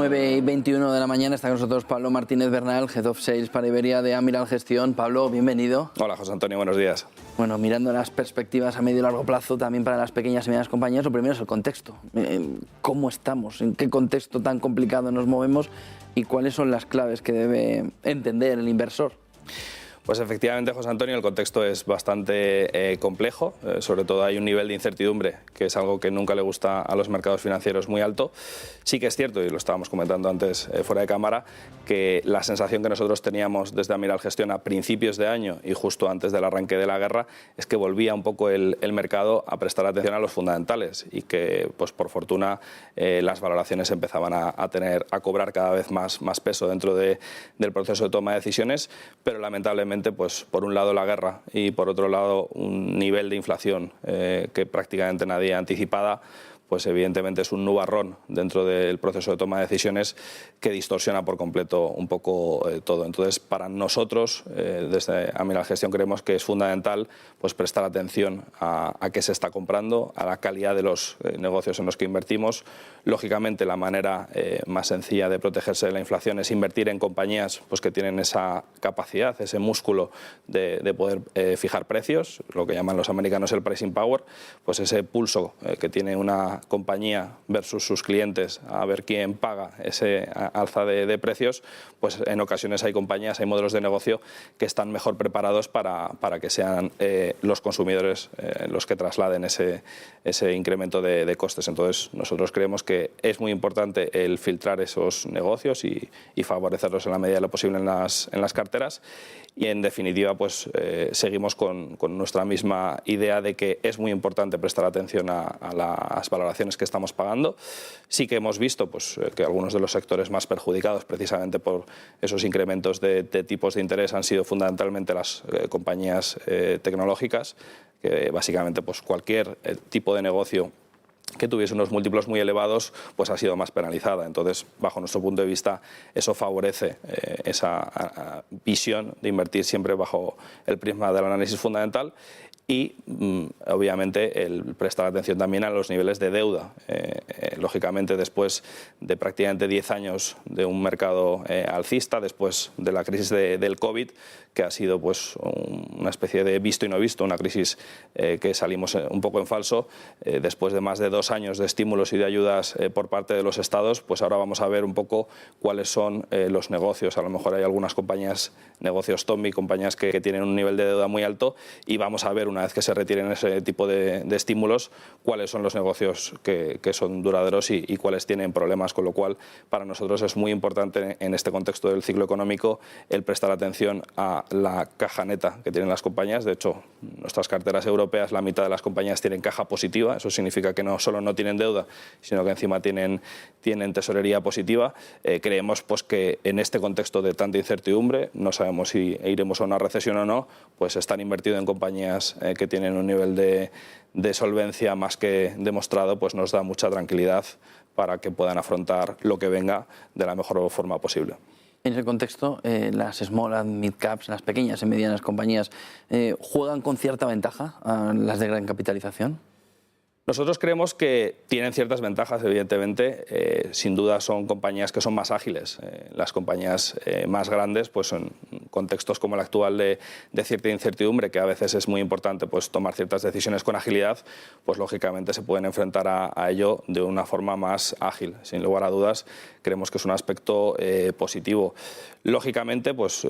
9:21 de la mañana está con nosotros Pablo Martínez Bernal, Head of Sales para Iberia de Amiral Gestión. Pablo, bienvenido. Hola, José Antonio, buenos días. Bueno, mirando las perspectivas a medio y largo plazo también para las pequeñas y medianas compañías, lo primero es el contexto. ¿Cómo estamos? ¿En qué contexto tan complicado nos movemos? ¿Y cuáles son las claves que debe entender el inversor? Pues efectivamente, José Antonio, el contexto es bastante complejo, sobre todo hay un nivel de incertidumbre que es algo que nunca le gusta a los mercados financieros muy alto. Sí que es cierto, y lo estábamos comentando antes fuera de cámara, que la sensación que nosotros teníamos desde Amiral Gestión a principios de año y justo antes del arranque de la guerra es que volvía un poco el mercado a prestar atención a los fundamentales y que, pues por fortuna, las valoraciones empezaban a cobrar cada vez más peso dentro del proceso de toma de decisiones, pero lamentablemente, pues por un lado la guerra y por otro lado un nivel de inflación que prácticamente nadie anticipaba, pues evidentemente es un nubarrón dentro del proceso de toma de decisiones que distorsiona por completo un poco todo. Entonces, para nosotros, desde Amiral Gestión, creemos que es fundamental pues prestar atención a qué se está comprando, a la calidad de los negocios en los que invertimos. Lógicamente, la manera más sencilla de protegerse de la inflación es invertir en compañías pues, que tienen esa capacidad, ese músculo de poder fijar precios, lo que llaman los americanos el pricing power, pues ese pulso que tiene una compañía versus sus clientes a ver quién paga ese alza de precios, pues en ocasiones hay compañías, hay modelos de negocio que están mejor preparados para que sean los consumidores los que trasladen ese incremento de costes. Entonces nosotros creemos que es muy importante el filtrar esos negocios y favorecerlos en la medida de lo posible en las carteras. Y en definitiva pues seguimos con nuestra misma idea de que es muy importante prestar atención a las valoraciones que estamos pagando. Sí que hemos visto pues, que algunos de los sectores más perjudicados precisamente por esos incrementos de tipos de interés han sido fundamentalmente las compañías tecnológicas, que básicamente pues, cualquier tipo de negocio que tuviese unos múltiplos muy elevados, pues ha sido más penalizada. Entonces, bajo nuestro punto de vista, eso favorece esa visión de invertir siempre bajo el prisma del análisis fundamental y, obviamente, el prestar atención también a los niveles de deuda. Lógicamente, después de prácticamente 10 años de un mercado alcista, después de la crisis del COVID, que ha sido pues, una especie de visto y no visto, una crisis que salimos un poco en falso, después de más de 2 años de estímulos y de ayudas por parte de los estados, pues ahora vamos a ver un poco cuáles son los negocios. A lo mejor hay algunas compañías, negocios Tommy, compañías que tienen un nivel de deuda muy alto y vamos a ver, una vez que se retiren ese tipo de estímulos, cuáles son los negocios que son duraderos y cuáles tienen problemas, con lo cual para nosotros es muy importante en este contexto del ciclo económico el prestar atención a la caja neta que tienen las compañías. De hecho, nuestras carteras europeas, la mitad de las compañías tienen caja positiva. Eso significa que no solo no tienen deuda, sino que encima tienen tesorería positiva. Creemos pues, que en este contexto de tanta incertidumbre, no sabemos si iremos a una recesión o no, pues estar invertido en compañías que tienen un nivel de solvencia más que demostrado, pues nos da mucha tranquilidad para que puedan afrontar lo que venga de la mejor forma posible. En ese contexto, las small and mid caps, las pequeñas y medianas compañías, ¿juegan con cierta ventaja a las de gran capitalización? Nosotros creemos que tienen ciertas ventajas, evidentemente. Sin duda son compañías que son más ágiles. Las compañías más grandes, pues en contextos como el actual de cierta incertidumbre, que a veces es muy importante pues, tomar ciertas decisiones con agilidad, pues lógicamente se pueden enfrentar a ello de una forma más ágil. Sin lugar a dudas, creemos que es un aspecto positivo. Lógicamente, pues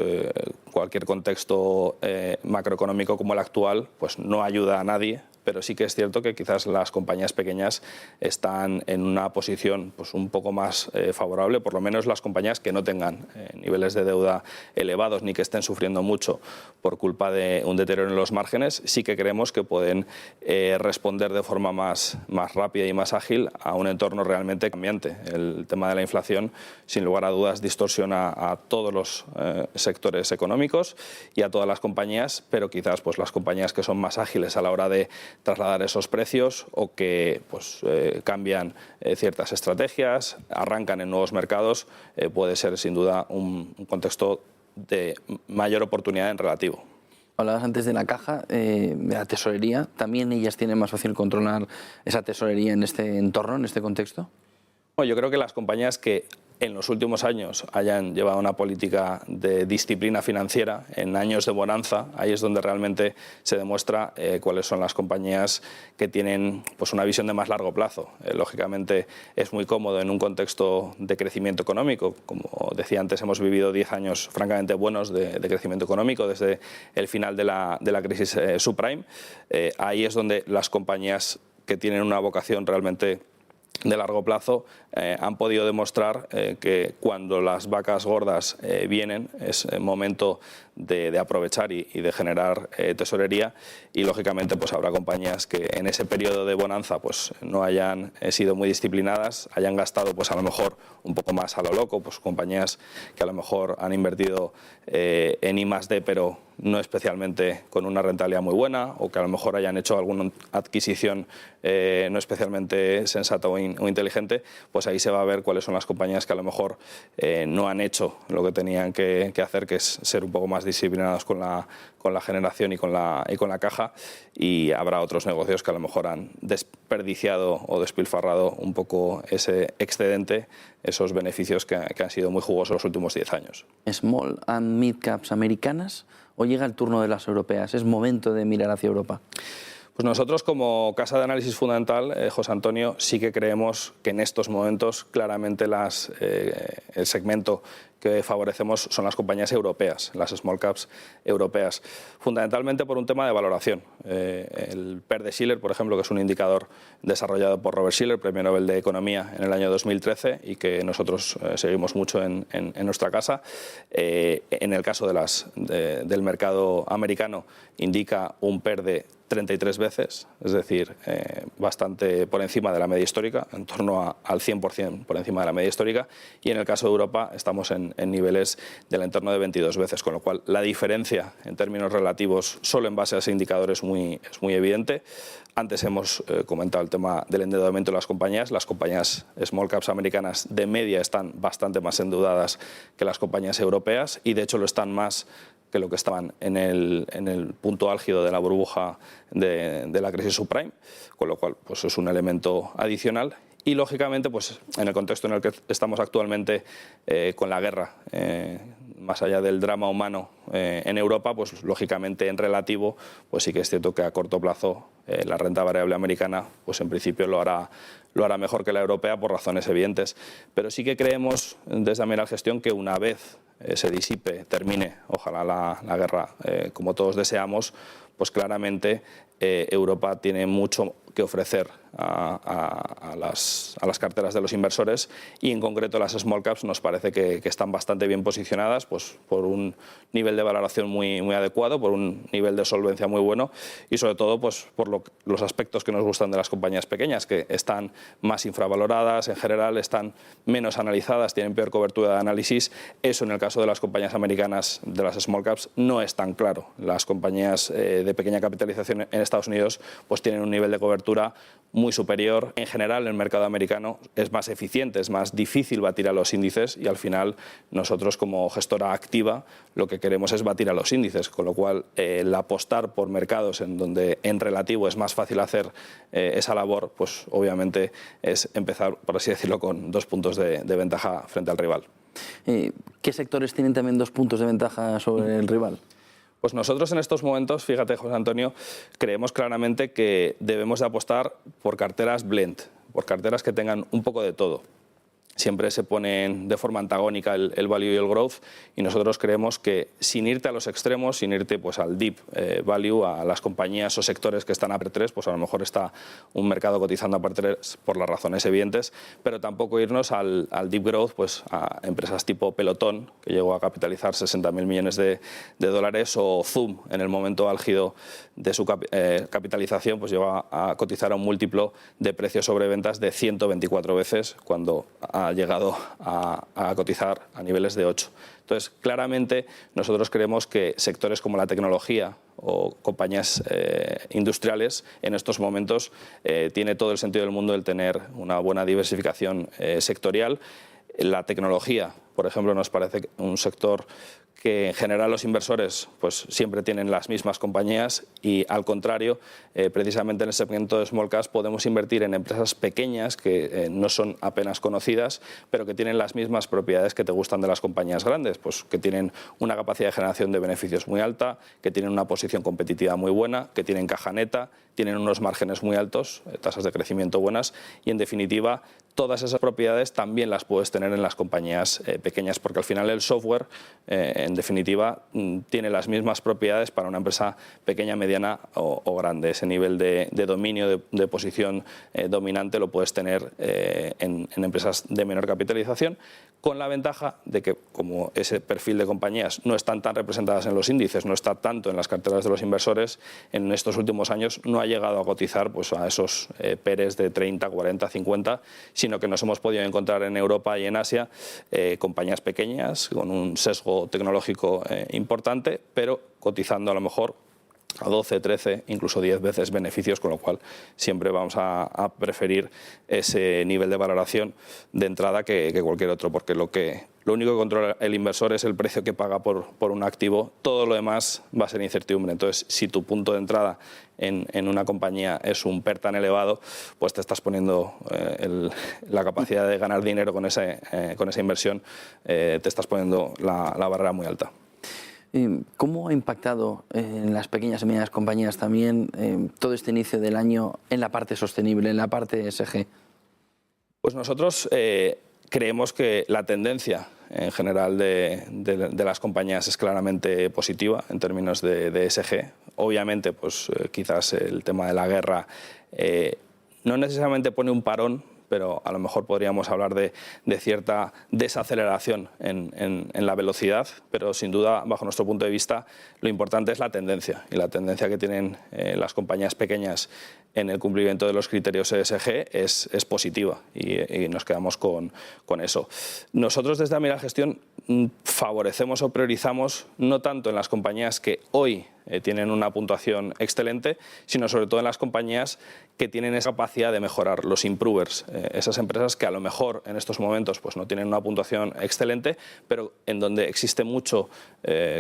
cualquier contexto macroeconómico como el actual, pues no ayuda a nadie. Pero sí que es cierto que quizás las compañías pequeñas están en una posición pues, un poco más favorable, por lo menos las compañías que no tengan niveles de deuda elevados ni que estén sufriendo mucho por culpa de un deterioro en los márgenes, sí que creemos que pueden responder de forma más rápida y más ágil a un entorno realmente cambiante. El tema de la inflación, sin lugar a dudas, distorsiona a todos los sectores económicos y a todas las compañías, pero quizás pues, las compañías que son más ágiles a la hora de trasladar esos precios o que pues, cambian ciertas estrategias, arrancan en nuevos mercados, puede ser sin duda un contexto de mayor oportunidad en relativo. Hablabas antes de la caja, de la tesorería. ¿También ellas tienen más fácil controlar esa tesorería en este entorno, en este contexto? Bueno, yo creo que las compañías que en los últimos años hayan llevado una política de disciplina financiera en años de bonanza. Ahí es donde realmente se demuestra cuáles son las compañías que tienen pues una visión de más largo plazo. Lógicamente es muy cómodo en un contexto de crecimiento económico. Como decía antes, hemos vivido 10 años francamente buenos de crecimiento económico desde el final de la crisis subprime. Ahí es donde las compañías que tienen una vocación realmente de largo plazo han podido demostrar que cuando las vacas gordas vienen es momento de aprovechar y de generar tesorería, y lógicamente pues habrá compañías que en ese periodo de bonanza pues no hayan sido muy disciplinadas, hayan gastado pues a lo mejor un poco más a lo loco, pues compañías que a lo mejor han invertido en I+D pero no especialmente con una rentabilidad muy buena, o que a lo mejor hayan hecho alguna adquisición no especialmente sensata o inteligente, pues ahí se va a ver cuáles son las compañías que a lo mejor no han hecho lo que tenían que hacer, que es ser un poco más disciplinados con la generación y con la caja, y habrá otros negocios que a lo mejor han desperdiciado o despilfarrado un poco ese excedente, esos beneficios que han sido muy jugosos los últimos 10 años. Small and mid caps americanas, ¿o llega el turno de las europeas? ¿Es momento de mirar hacia Europa? Pues nosotros como casa de análisis fundamental, José Antonio, sí que creemos que en estos momentos claramente el segmento que favorecemos son las compañías europeas, las small caps europeas, fundamentalmente por un tema de valoración. El PER de Shiller, por ejemplo, que es un indicador desarrollado por Robert Shiller, Premio Nobel de Economía en el año 2013, y que nosotros seguimos mucho en nuestra casa. En el caso del mercado americano, indica un PER de 33 veces, es decir, bastante por encima de la media histórica, en torno al 100% por encima de la media histórica, y en el caso de Europa estamos en niveles del entorno de 22 veces, con lo cual la diferencia en términos relativos solo en base a ese indicador es muy evidente. Antes hemos comentado el tema del endeudamiento de las compañías small caps americanas de media están bastante más endeudadas que las compañías europeas, y de hecho lo están más que lo que estaban en el punto álgido de la burbuja de la crisis subprime, con lo cual pues es un elemento adicional. Y lógicamente pues en el contexto en el que estamos actualmente con la guerra, más allá del drama humano en Europa, pues lógicamente en relativo pues sí que es cierto que a corto plazo la renta variable americana pues en principio lo hará mejor que la europea por razones evidentes, pero sí que creemos desde Amiral Gestión que una vez se disipe, termine, ojalá la guerra como todos deseamos, pues claramente Europa tiene mucho que ofrecer a las carteras de los inversores, y en concreto las small caps nos parece que están bastante bien posicionadas pues, por un nivel de valoración muy adecuado, por un nivel de solvencia muy bueno, y sobre todo pues, por los aspectos que nos gustan de las compañías pequeñas, que están más infravaloradas, en general están menos analizadas, tienen peor cobertura de análisis. Eso en el caso de las compañías americanas, de las small caps, no es tan claro. Las compañías de pequeña capitalización en Estados Unidos pues tienen un nivel de cobertura muy superior. En general, el mercado americano es más eficiente, es más difícil batir a los índices, y al final nosotros como gestora activa lo que queremos es batir a los índices, con lo cual el apostar por mercados en donde en relativo es más fácil hacer esa labor, pues obviamente es empezar, por así decirlo, con 2 puntos de ventaja frente al rival. ¿Qué sectores tienen también 2 puntos de ventaja sobre el rival? Pues nosotros en estos momentos, fíjate José Antonio, creemos claramente que debemos de apostar por carteras blend, por carteras que tengan un poco de todo. Siempre se ponen de forma antagónica el value y el growth, y nosotros creemos que sin irte a los extremos, sin irte pues al deep value, a las compañías o sectores que están a PER 3, pues a lo mejor está un mercado cotizando a PER 3 por las razones evidentes, pero tampoco irnos al deep growth, pues a empresas tipo Pelotón, que llegó a capitalizar 60.000 millones de dólares, o Zoom, en el momento álgido de su capitalización, pues llegó a cotizar a un múltiplo de precios sobre ventas de 124 veces, cuando ha llegado a cotizar a niveles de 8. Entonces, claramente, nosotros creemos que sectores como la tecnología o compañías industriales en estos momentos tiene todo el sentido del mundo el tener una buena diversificación sectorial. La tecnología, por ejemplo, nos parece un sector que en general los inversores pues siempre tienen las mismas compañías y al contrario, precisamente en el segmento de small caps podemos invertir en empresas pequeñas que no son apenas conocidas, pero que tienen las mismas propiedades que te gustan de las compañías grandes, pues que tienen una capacidad de generación de beneficios muy alta, que tienen una posición competitiva muy buena, que tienen caja neta, tienen unos márgenes muy altos, tasas de crecimiento buenas y en definitiva todas esas propiedades también las puedes tener en las compañías pequeñas, porque al final el software en definitiva tiene las mismas propiedades para una empresa pequeña, mediana o grande. Ese nivel de dominio, de posición dominante lo puedes tener en empresas de menor capitalización, con la ventaja de que como ese perfil de compañías no están tan representadas en los índices, no está tanto en las carteras de los inversores, en estos últimos años no ha llegado a cotizar pues, a esos PERs de 30, 40, 50, sino que nos hemos podido encontrar en Europa y en Asia compañías pequeñas con un sesgo tecnológico importante, pero cotizando a lo mejor a 12, 13, incluso 10 veces beneficios, con lo cual siempre vamos a preferir ese nivel de valoración de entrada que cualquier otro, porque lo único que controla el inversor es el precio que paga por un activo, todo lo demás va a ser incertidumbre. Entonces, si tu punto de entrada en una compañía es un PER tan elevado, pues te estás poniendo la capacidad de ganar dinero con esa inversión, te estás poniendo la barrera muy alta. ¿Cómo ha impactado en las pequeñas y medianas compañías también todo este inicio del año en la parte sostenible, en la parte ESG? Pues nosotros creemos que la tendencia en general de las compañías es claramente positiva en términos de ESG. Obviamente, pues quizás el tema de la guerra no necesariamente pone un parón, pero a lo mejor podríamos hablar de cierta desaceleración en la velocidad, pero sin duda, bajo nuestro punto de vista, lo importante es la tendencia, y la tendencia que tienen las compañías pequeñas en el cumplimiento de los criterios ESG es positiva y nos quedamos con eso. Nosotros desde Amiral Gestión favorecemos o priorizamos no tanto en las compañías que hoy tienen una puntuación excelente, sino sobre todo en las compañías que tienen esa capacidad de mejorar, los improvers, esas empresas que a lo mejor en estos momentos pues no tienen una puntuación excelente, pero en donde existe mucho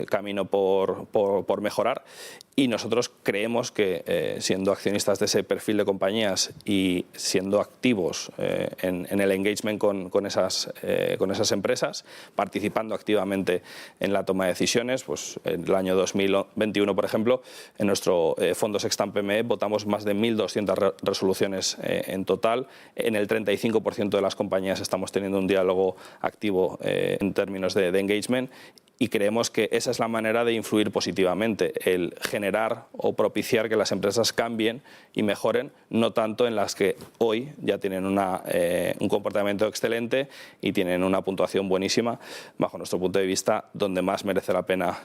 camino por mejorar. Y nosotros creemos que siendo accionistas de ese perfil de compañías y siendo activos en el engagement con esas empresas, participando activamente en la toma de decisiones, pues en el año 2021, por ejemplo, en nuestro fondo Sextant PME votamos más de 1.200 resoluciones en total. En el 35% de las compañías estamos teniendo un diálogo activo en términos de engagement. Y creemos que esa es la manera de influir positivamente, el generar o propiciar que las empresas cambien y mejoren, no tanto en las que hoy ya tienen un comportamiento excelente y tienen una puntuación buenísima. Bajo nuestro punto de vista, donde más merece la pena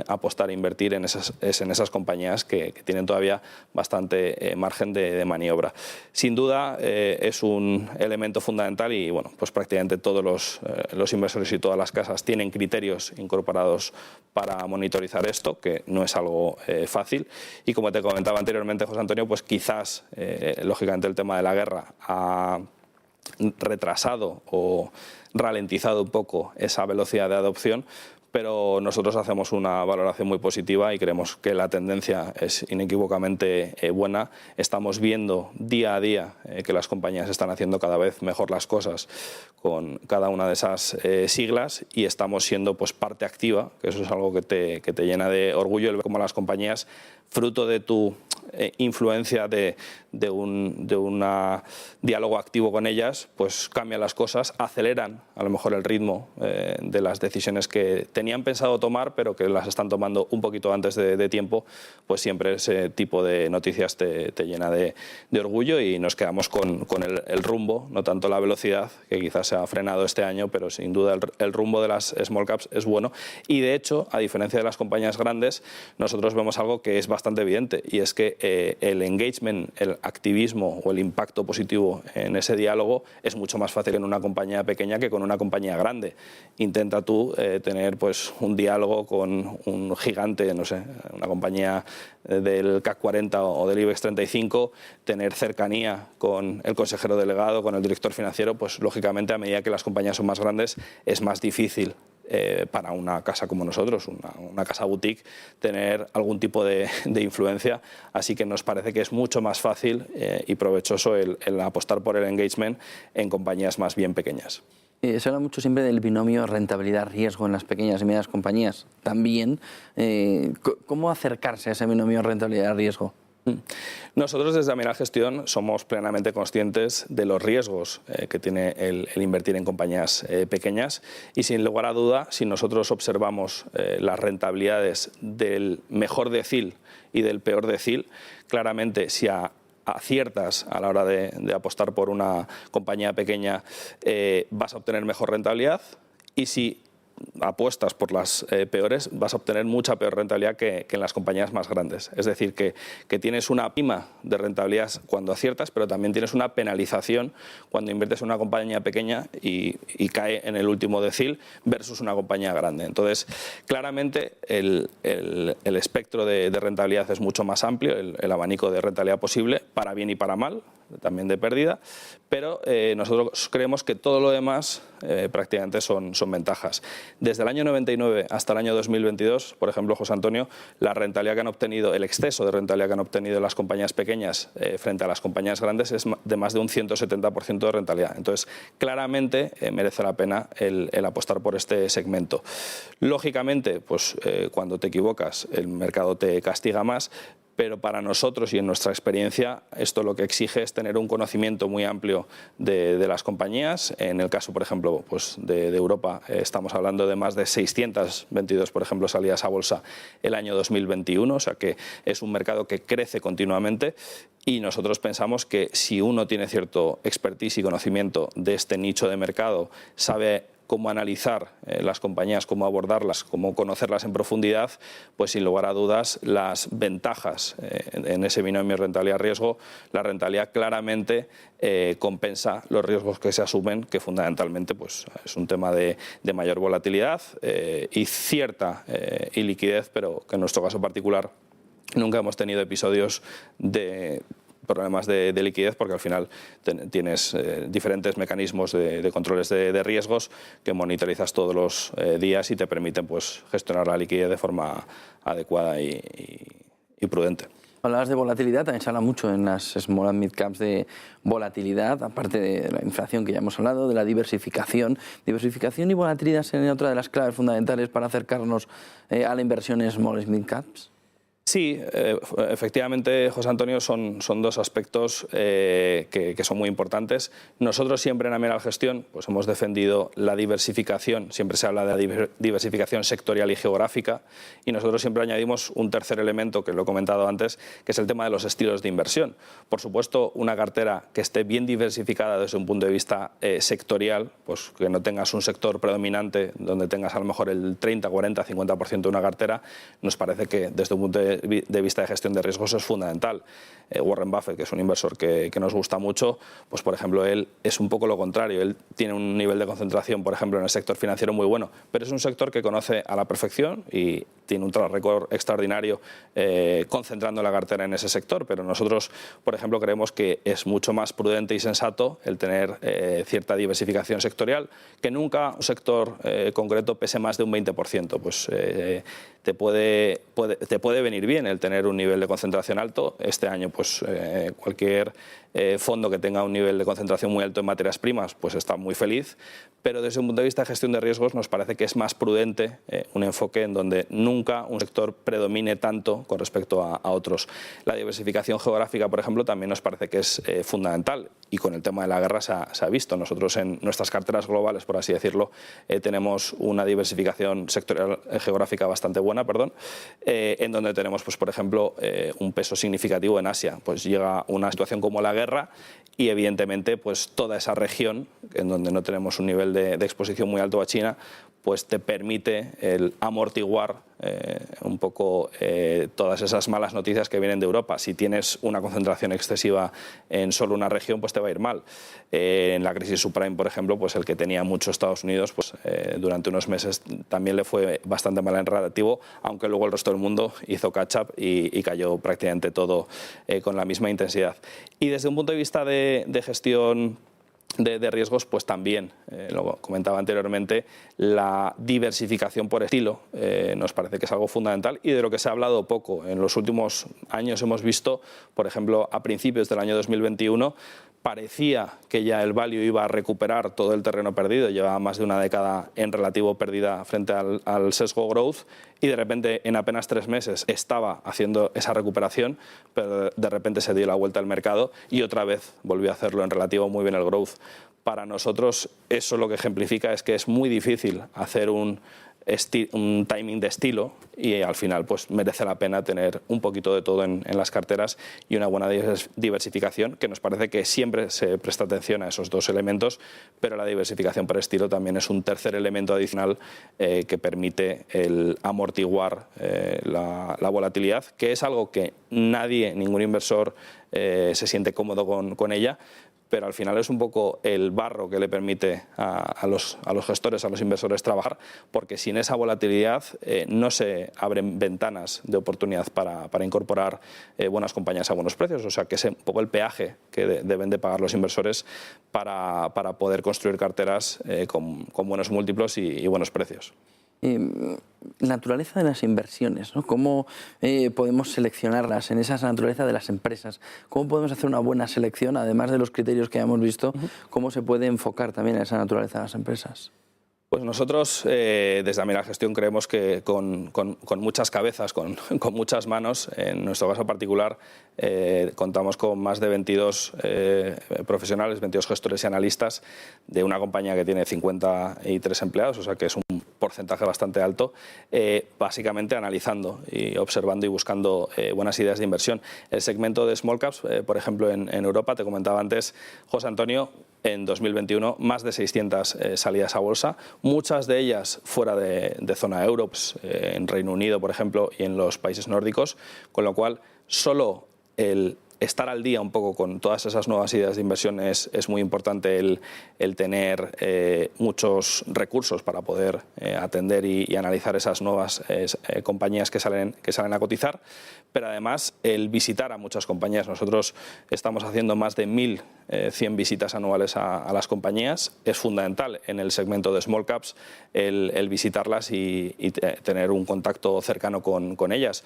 apostar e invertir es en esas compañías que tienen todavía bastante margen de maniobra. Sin duda es un elemento fundamental y bueno, pues prácticamente todos los inversores y todas las casas tienen criterios incorporados para monitorizar esto, que no es algo fácil. Y como te comentaba anteriormente, José Antonio, pues quizás, lógicamente, el tema de la guerra ha retrasado o ralentizado un poco esa velocidad de adopción, pero nosotros hacemos una valoración muy positiva y creemos que la tendencia es inequívocamente buena. Estamos viendo día a día que las compañías están haciendo cada vez mejor las cosas con cada una de esas siglas y estamos siendo pues parte activa, que eso es algo que te llena de orgullo, el ver cómo las compañías, fruto de tu influencia de un diálogo activo con ellas, pues cambian las cosas, aceleran a lo mejor el ritmo de las decisiones que tenían pensado tomar, pero que las están tomando un poquito antes de tiempo, pues siempre ese tipo de noticias te llena de orgullo y nos quedamos con el rumbo, no tanto la velocidad, que quizás se ha frenado este año, pero sin duda el rumbo de las small caps es bueno. Y de hecho, a diferencia de las compañías grandes, nosotros vemos algo que es bastante evidente, y es que el engagement, el activismo o el impacto positivo en ese diálogo es mucho más fácil en una compañía pequeña que con una compañía grande. Intenta tú tener pues un diálogo con un gigante, no sé, una compañía del CAC 40 o del IBEX 35, tener cercanía con el consejero delegado, con el director financiero, pues lógicamente a medida que las compañías son más grandes es más difícil para una casa como nosotros, una casa boutique, tener algún tipo de influencia. Así que nos parece que es mucho más fácil y provechoso el apostar por el engagement en compañías más bien pequeñas. Se habla mucho siempre del binomio rentabilidad-riesgo en las pequeñas y medianas compañías. También, ¿cómo acercarse a ese binomio rentabilidad-riesgo? Nosotros desde Amiral Gestión somos plenamente conscientes de los riesgos que tiene el invertir en compañías pequeñas y sin lugar a duda, si nosotros observamos las rentabilidades del mejor decil y del peor decil, claramente si aciertas a la hora de apostar por una compañía pequeña vas a obtener mejor rentabilidad y si apuestas por las peores, vas a obtener mucha peor rentabilidad que en las compañías más grandes. Es decir, que tienes una prima de rentabilidad cuando aciertas, pero también tienes una penalización cuando inviertes en una compañía pequeña y cae en el último decil versus una compañía grande. Entonces, claramente el espectro de rentabilidad es mucho más amplio, el abanico de rentabilidad posible, para bien y para mal, también de pérdida, pero nosotros creemos que todo lo demás prácticamente son ventajas. Desde el año 99 hasta el año 2022, por ejemplo, José Antonio, la rentabilidad que han obtenido, el exceso de rentabilidad que han obtenido las compañías pequeñas frente a las compañías grandes es de más de un 170% de rentabilidad. Entonces, claramente merece la pena el apostar por este segmento. Lógicamente, pues cuando te equivocas, el mercado te castiga más, pero para nosotros y en nuestra experiencia esto lo que exige es tener un conocimiento muy amplio de las compañías. En el caso, por ejemplo, pues de Europa, estamos hablando de más de 622, por ejemplo, salidas a bolsa el año 2021, o sea que es un mercado que crece continuamente y nosotros pensamos que si uno tiene cierto expertise y conocimiento de este nicho de mercado, sabe cómo analizar las compañías, cómo abordarlas, cómo conocerlas en profundidad, pues sin lugar a dudas las ventajas en ese binomio rentabilidad-riesgo, la rentabilidad claramente compensa los riesgos que se asumen, que fundamentalmente pues, es un tema de mayor volatilidad y cierta iliquidez, pero que en nuestro caso particular nunca hemos tenido episodios de problemas de liquidez porque al final tienes diferentes mecanismos de controles de riesgos que monitorizas todos los días y te permiten pues, gestionar la liquidez de forma adecuada y prudente. Hablabas de volatilidad, también se habla mucho en las small and mid caps de volatilidad, aparte de la inflación que ya hemos hablado, de la diversificación. Diversificación y volatilidad serían otra de las claves fundamentales para acercarnos a la inversión en small and mid caps. Sí, efectivamente, José Antonio, son dos aspectos que son muy importantes. Nosotros siempre en Amiral Gestión pues hemos defendido la diversificación, siempre se habla de la diversificación sectorial y geográfica, y nosotros siempre añadimos un tercer elemento, que lo he comentado antes, que es el tema de los estilos de inversión. Por supuesto, una cartera que esté bien diversificada desde un punto de vista sectorial, pues que no tengas un sector predominante donde tengas a lo mejor el 30, 40, 50% de una cartera, nos parece que desde un punto de vista de gestión de riesgos es fundamental. Warren Buffett, que es un inversor que nos gusta mucho, pues por ejemplo él es un poco lo contrario. Él tiene un nivel de concentración, por ejemplo, en el sector financiero muy bueno, pero es un sector que conoce a la perfección y tiene un track record extraordinario concentrando la cartera en ese sector. Pero nosotros, por ejemplo, creemos que es mucho más prudente y sensato el tener cierta diversificación sectorial, que nunca un sector concreto pese más de un 20%. Pues te puede venir bien el tener un nivel de concentración alto. Este año pues cualquier fondo que tenga un nivel de concentración muy alto en materias primas pues está muy feliz, pero desde un punto de vista de gestión de riesgos nos parece que es más prudente un enfoque en donde nunca un sector predomine tanto con respecto a otros. La diversificación geográfica, por ejemplo, también nos parece que es fundamental y con el tema de la guerra se ha visto. Nosotros en nuestras carteras globales, por así decirlo, tenemos una diversificación sectorial geográfica bastante buena, en donde tenemos, pues, por ejemplo, un peso significativo en Asia. Pues llega una situación como la guerra y evidentemente pues toda esa región en donde no tenemos un nivel de exposición muy alto a China pues te permite el amortiguar un poco todas esas malas noticias que vienen de Europa. Si tienes una concentración excesiva en solo una región, pues te va a ir mal. En la crisis subprime, por ejemplo, pues el que tenía mucho Estados Unidos, pues durante unos meses también le fue bastante mal en relativo, aunque luego el resto del mundo hizo catch-up y cayó prácticamente todo con la misma intensidad. Y desde un punto de vista de gestión de riesgos, pues también, lo comentaba anteriormente, la diversificación por estilo nos parece que es algo fundamental y de lo que se ha hablado poco. En los últimos años hemos visto, por ejemplo, a principios del año 2021, parecía que ya el value iba a recuperar todo el terreno perdido, llevaba más de una década en relativo perdida frente al sesgo growth y de repente en apenas 3 meses estaba haciendo esa recuperación, pero de repente se dio la vuelta al mercado y otra vez volvió a hacerlo en relativo muy bien el growth. Para nosotros eso lo que ejemplifica es que es muy difícil hacer un timing de estilo y al final pues merece la pena tener un poquito de todo en las carteras y una buena diversificación, que nos parece que siempre se presta atención a esos 2 elementos, pero la diversificación por estilo también es un tercer elemento adicional que permite el amortiguar la volatilidad, que es algo que ningún inversor se siente cómodo con ella, pero al final es un poco el barro que le permite a los gestores, a los inversores trabajar, porque sin esa volatilidad no se abren ventanas de oportunidad para incorporar buenas compañías a buenos precios. O sea, que es un poco el peaje que deben de pagar los inversores para poder construir carteras con buenos múltiplos y buenos precios. La naturaleza de las inversiones, ¿no? ¿Cómo podemos seleccionarlas en esa naturaleza de las empresas? ¿Cómo podemos hacer una buena selección, además de los criterios que ya hemos visto? ¿Cómo se puede enfocar también en esa naturaleza de las empresas? Pues nosotros, desde Amira Gestión, creemos que con muchas cabezas, con muchas manos, en nuestro caso particular, contamos con más de 22 profesionales, 22 gestores y analistas de una compañía que tiene 53 empleados, o sea que es un porcentaje bastante alto, básicamente analizando y observando y buscando buenas ideas de inversión. El segmento de small caps, por ejemplo, en Europa, te comentaba antes, José Antonio, en 2021 más de 600 salidas a bolsa, muchas de ellas fuera de zona euro, pues, en Reino Unido, por ejemplo, y en los países nórdicos, con lo cual solo el estar al día un poco con todas esas nuevas ideas de inversión es muy importante, el tener muchos recursos para poder atender y analizar esas nuevas compañías que salen a cotizar, pero además el visitar a muchas compañías. Nosotros estamos haciendo más de 1.100 visitas anuales a las compañías. Es fundamental en el segmento de small caps el visitarlas y tener un contacto cercano con ellas.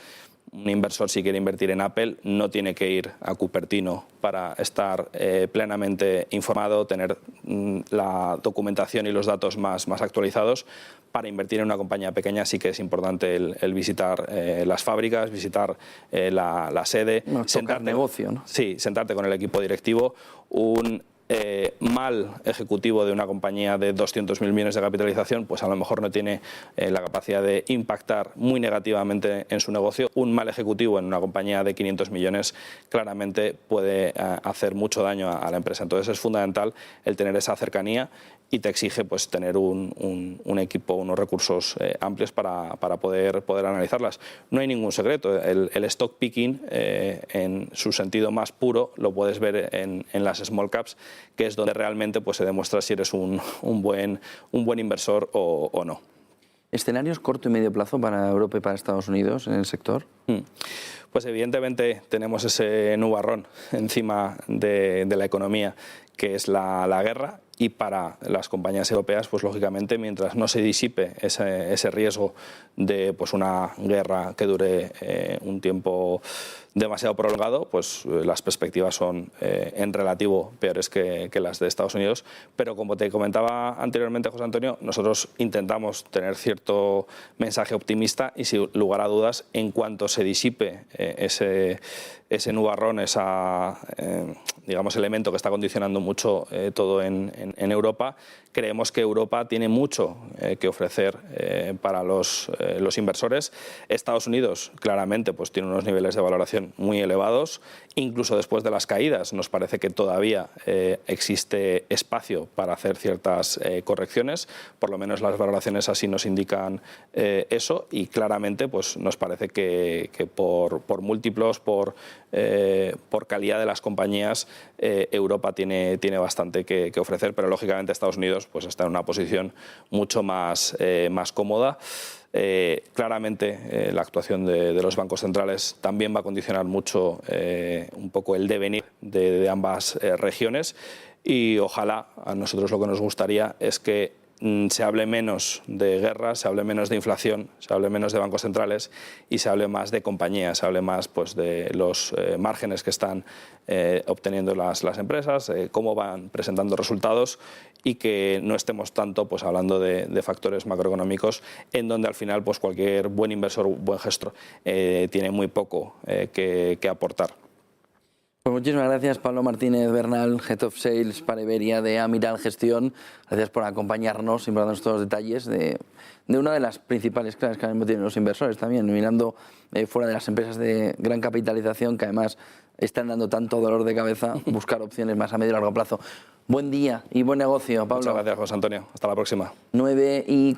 Un inversor, si quiere invertir en Apple, no tiene que ir a Cupertino para estar plenamente informado, tener la documentación y los datos más actualizados. Para invertir en una compañía pequeña sí que es importante el visitar las fábricas, visitar la sede. Sentarte negocio, ¿no? Sí, sentarte con el equipo directivo. Un mal ejecutivo de una compañía de 200.000 millones de capitalización, pues a lo mejor no tiene la capacidad de impactar muy negativamente en su negocio. Un mal ejecutivo en una compañía de 500 millones claramente puede hacer mucho daño a la empresa. Entonces es fundamental el tener esa cercanía y te exige pues tener un equipo, unos recursos amplios para poder analizarlas. No hay ningún secreto. El stock picking en su sentido más puro lo puedes ver en las small caps, que es donde realmente pues se demuestra si eres un buen inversor o no. ¿Escenarios corto y medio plazo para Europa y para Estados Unidos en el sector? Pues evidentemente tenemos ese nubarrón encima de la economía, que es la guerra, y para las compañías europeas, pues lógicamente, mientras no se disipe ese riesgo de pues una guerra que dure un tiempo demasiado prolongado, pues las perspectivas son en relativo peores que las de Estados Unidos. Pero como te comentaba anteriormente, José Antonio, nosotros intentamos tener cierto mensaje optimista y sin lugar a dudas, en cuanto se disipe ese nubarrón, digamos, elemento que está condicionando mucho todo en Europa. Creemos que Europa tiene mucho que ofrecer para los inversores. Estados Unidos, claramente, pues tiene unos niveles de valoración muy elevados. Incluso después de las caídas, nos parece que todavía existe espacio para hacer ciertas correcciones. Por lo menos las valoraciones así nos indican eso, y claramente pues nos parece que por múltiplos, por calidad de las compañías, Europa tiene bastante que ofrecer, pero lógicamente Estados Unidos pues está en una posición mucho más cómoda. Claramente la actuación de los bancos centrales también va a condicionar mucho un poco el devenir de ambas regiones, y ojalá, a nosotros lo que nos gustaría es que se hable menos de guerra, se hable menos de inflación, se hable menos de bancos centrales y se hable más de compañías, se hable más pues, de los márgenes que están obteniendo las empresas, cómo van presentando resultados, y que no estemos tanto pues, hablando de factores macroeconómicos en donde al final pues, cualquier buen inversor, buen gestor tiene muy poco que aportar. Pues muchísimas gracias, Pablo Martínez Bernal, Head of Sales para Iberia de Amiral Gestión. Gracias por acompañarnos y por darnos todos los detalles de una de las principales claves que tienen los inversores también, mirando fuera de las empresas de gran capitalización que además están dando tanto dolor de cabeza, buscar opciones más a medio y largo plazo. Buen día y buen negocio, Pablo. Muchas gracias, José Antonio. Hasta la próxima. 9:40.